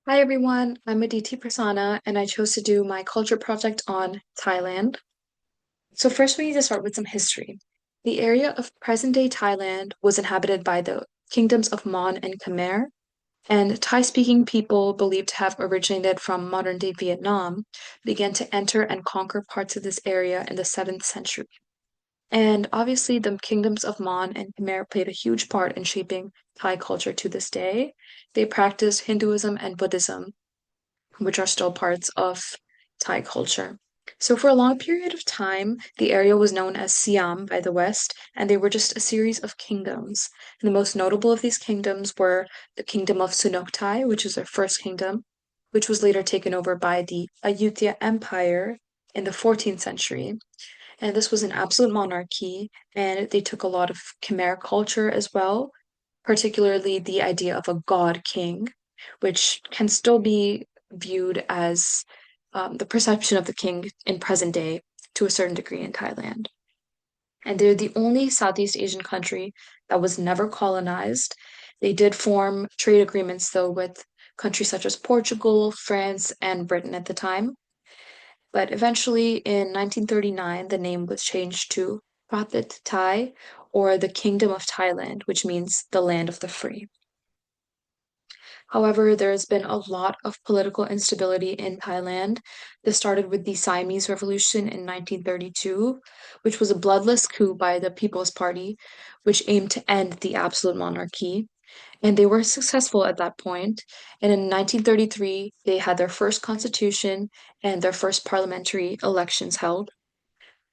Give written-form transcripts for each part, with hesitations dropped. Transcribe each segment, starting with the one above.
Hi everyone, I'm Aditi Prasanna and I chose to do my culture project on Thailand. So first we need to start with some history. The area of present-day Thailand was inhabited by the kingdoms of Mon and Khmer, and Thai-speaking people believed to have originated from modern-day Vietnam began to enter and conquer parts of this area in the 7th century. And obviously the kingdoms of Mon and Khmer played a huge part in shaping Thai culture to this day. They practiced Hinduism and Buddhism, which are still parts of Thai culture. So, for a long period of time, the area was known as Siam by the West, and they were just a series of kingdoms. And the most notable of these kingdoms were the kingdom of Sukhothai, which is their first kingdom, which was later taken over by the Ayutthaya Empire in the 14th century. And this was an absolute monarchy, and they took a lot of Khmer culture as well, particularly the idea of a god king, which can still be viewed as the perception of the king in present day to a certain degree in Thailand. And they're the only Southeast Asian country that was never colonized. They did form trade agreements, though, with countries such as Portugal, France, and Britain at the time. But eventually, in 1939, the name was changed to Prathet Thai, or the Kingdom of Thailand, which means the land of the free. However, there has been a lot of political instability in Thailand. This started with the Siamese Revolution in 1932, which was a bloodless coup by the People's Party, which aimed to end the absolute monarchy. And they were successful at that point. And in 1933, they had their first constitution and their first parliamentary elections held.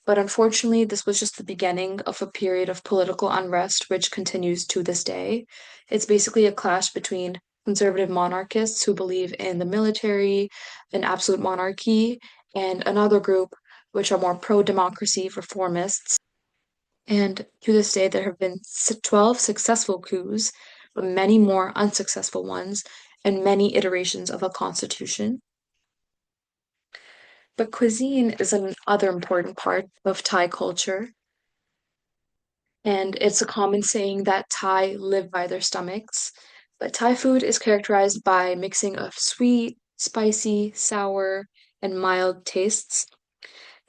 But unfortunately, this was just the beginning of a period of political unrest, which continues to this day. It's basically a clash between conservative monarchists who believe in the military, an absolute monarchy, and another group which are more pro-democracy reformists. And to this day, there have been 12 successful coups, but many more unsuccessful ones, and many iterations of a constitution. But cuisine is another important part of Thai culture. And it's a common saying that Thai live by their stomachs. But Thai food is characterized by mixing of sweet, spicy, sour, and mild tastes.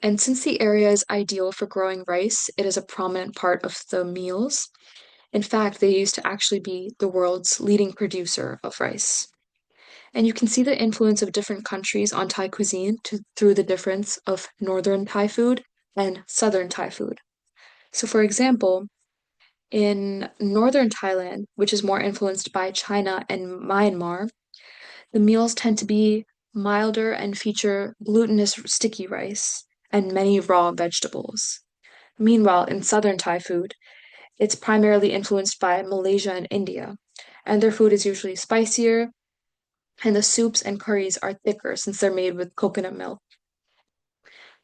And since the area is ideal for growing rice, it is a prominent part of the meals. In fact, they used to actually be the world's leading producer of rice. And you can see the influence of different countries on Thai cuisine through the difference of northern Thai food and southern Thai food. So, for example, in northern Thailand, which is more influenced by China and Myanmar, the meals tend to be milder and feature glutinous sticky rice and many raw vegetables. Meanwhile, in southern Thai food, it's primarily influenced by Malaysia and India, and their food is usually spicier, and the soups and curries are thicker since they're made with coconut milk.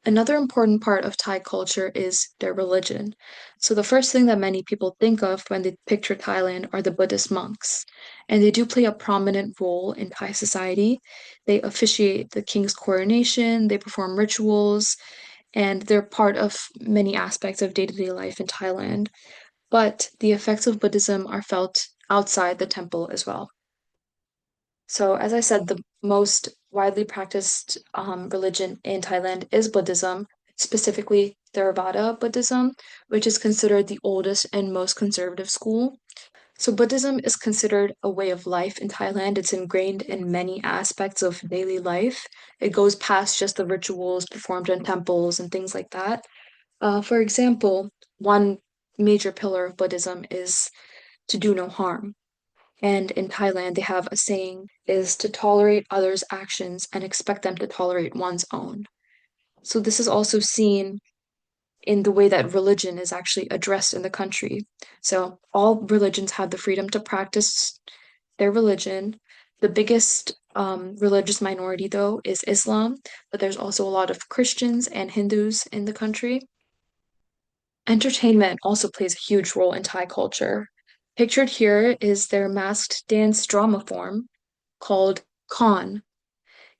Another important part of Thai culture is their religion. So, the first thing that many people think of when they picture Thailand are the Buddhist monks, and they do play a prominent role in Thai society. They officiate the king's coronation, they perform rituals, and they're part of many aspects of day-to-day life in Thailand. But the effects of Buddhism are felt outside the temple as well. So, as I said, the most widely practiced religion in Thailand is Buddhism, specifically Theravada Buddhism, which is considered the oldest and most conservative school. So, Buddhism is considered a way of life in Thailand. It's ingrained in many aspects of daily life. It goes past just the rituals performed in temples and things like that. For example, one major pillar of Buddhism is to do no harm. And in Thailand, they have a saying is to tolerate others' actions and expect them to tolerate one's own. So this is also seen in the way that religion is actually addressed in the country. So all religions have the freedom to practice their religion. The biggest religious minority, though, is Islam, but there's also a lot of Christians and Hindus in the country. Entertainment also plays a huge role in Thai culture. Pictured here is their masked dance drama form called Khan.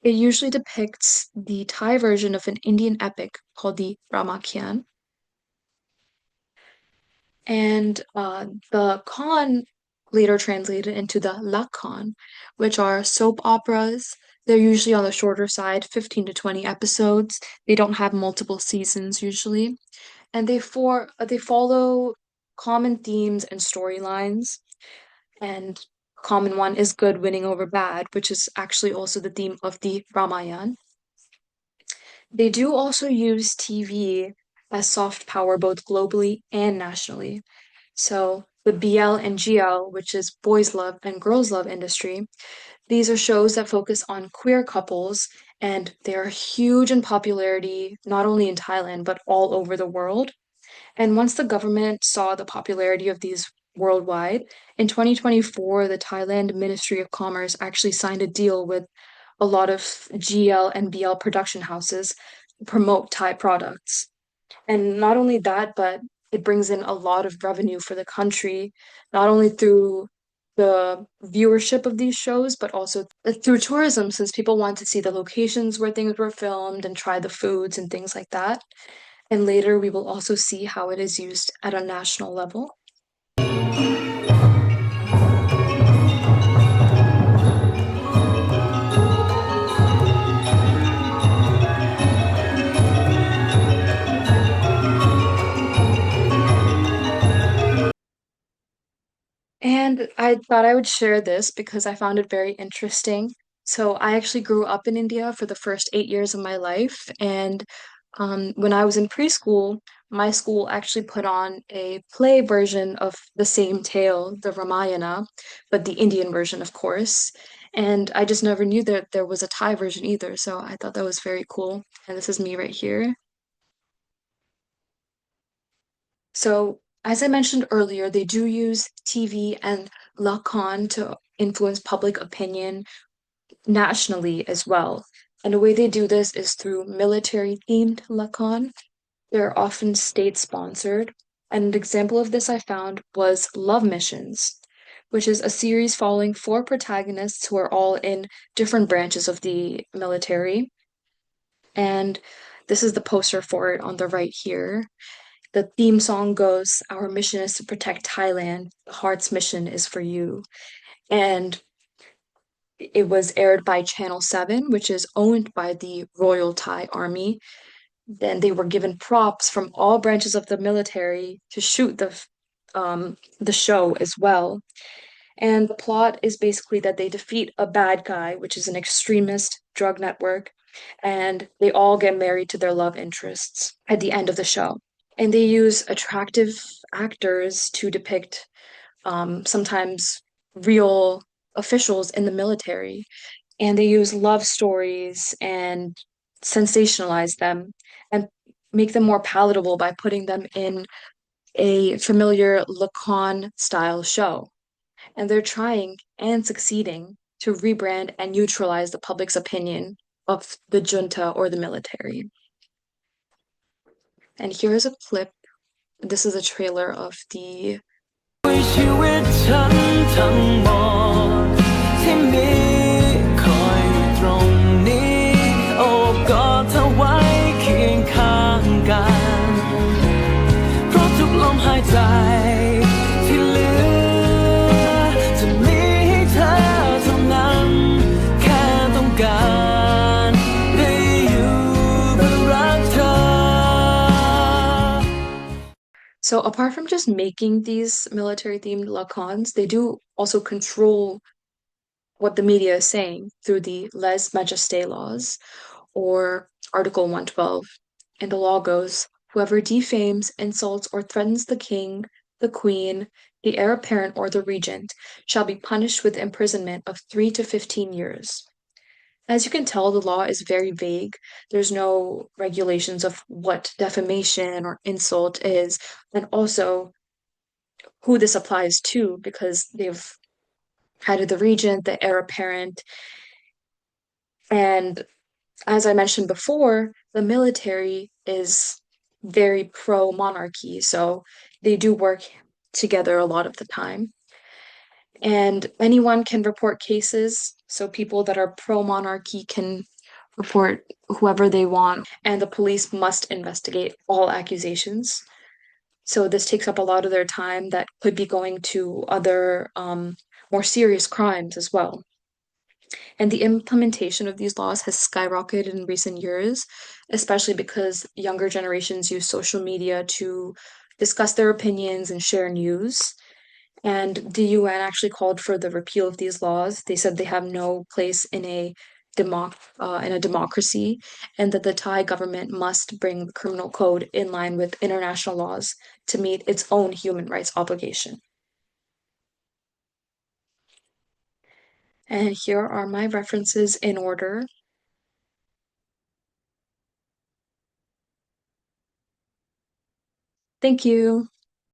It usually depicts the Thai version of an Indian epic called the Ramakien. And the Khan later translated into the lakon, which are soap operas. They're usually on the shorter side, 15 to 20 episodes. They don't have multiple seasons usually, and they follow common themes and storylines. And a common one is good winning over bad, which is actually also the theme of the Ramayana. They do also use TV as soft power both globally and nationally. So the BL and GL, which is boys love and girls love industry, these are shows that focus on queer couples, and they are huge in popularity, not only in Thailand, but all over the world. And once the government saw the popularity of these worldwide, in 2024, the Thailand Ministry of Commerce actually signed a deal with a lot of GL and BL production houses to promote Thai products. And not only that, but it brings in a lot of revenue for the country, not only through the viewership of these shows, but also through tourism, since people want to see the locations where things were filmed and try the foods and things like that. And later we will also see how it is used at a national level. And I thought I would share this because I found it very interesting. So I actually grew up in India for the first 8 years of my life. And when I was in preschool, my school actually put on a play version of the same tale, the Ramayana, but the Indian version, of course. And I just never knew that there was a Thai version either. So I thought that was very cool. And this is me right here. So, as I mentioned earlier, they do use TV and Lacan to influence public opinion nationally as well. And the way they do this is through military themed Lacan. They're often state sponsored. And an example of this I found was Love Missions, which is a series following four protagonists who are all in different branches of the military. And this is the poster for it on the right here. The theme song goes, Our mission is to protect Thailand. The heart's mission is for you. And it was aired by Channel 7, which is owned by the Royal Thai Army. Then they were given props from all branches of the military to shoot the show as well. And the plot is basically that they defeat a bad guy, which is an extremist drug network, and they all get married to their love interests at the end of the show. And they use attractive actors to depict sometimes real officials in the military. And they use love stories and sensationalize them and make them more palatable by putting them in a familiar Lacan style show. And they're trying and succeeding to rebrand and neutralize the public's opinion of the junta or the military. And here's a clip. This is a trailer of the ชีวิตฉันทั้งหมดที่มีคอยอยู่ตรงนี้โอบกอดเธอไว้เคียงข้างกันเพราะทุกลมหายใจที่เหลือจะมีให้เธอเท่านั้นแค่ต้องการได้อยู่เพื่อรักเธอ So apart from just making these military themed lacons, they do also control what the media is saying through the Les Majestés laws or Article 112. And the law goes, whoever defames, insults, or threatens the king, the queen, the heir apparent, or the regent shall be punished with imprisonment of 3 to 15 years. As you can tell, the law is very vague. There's no regulations of what defamation or insult is, and also who this applies to, because they've added the regent, the heir apparent, and as I mentioned before, the military is very pro-monarchy, so they do work together a lot of the time. And anyone can report cases, so people that are pro-monarchy can report whoever they want, and the police must investigate all accusations. So this takes up a lot of their time that could be going to other more serious crimes as well. And the implementation of these laws has skyrocketed in recent years, especially because younger generations use social media to discuss their opinions and share news. And the UN actually called for the repeal of these laws. They said they have no place in a democracy, and that the Thai government must bring the criminal code in line with international laws to meet its own human rights obligation. And here are my references in order. Thank you.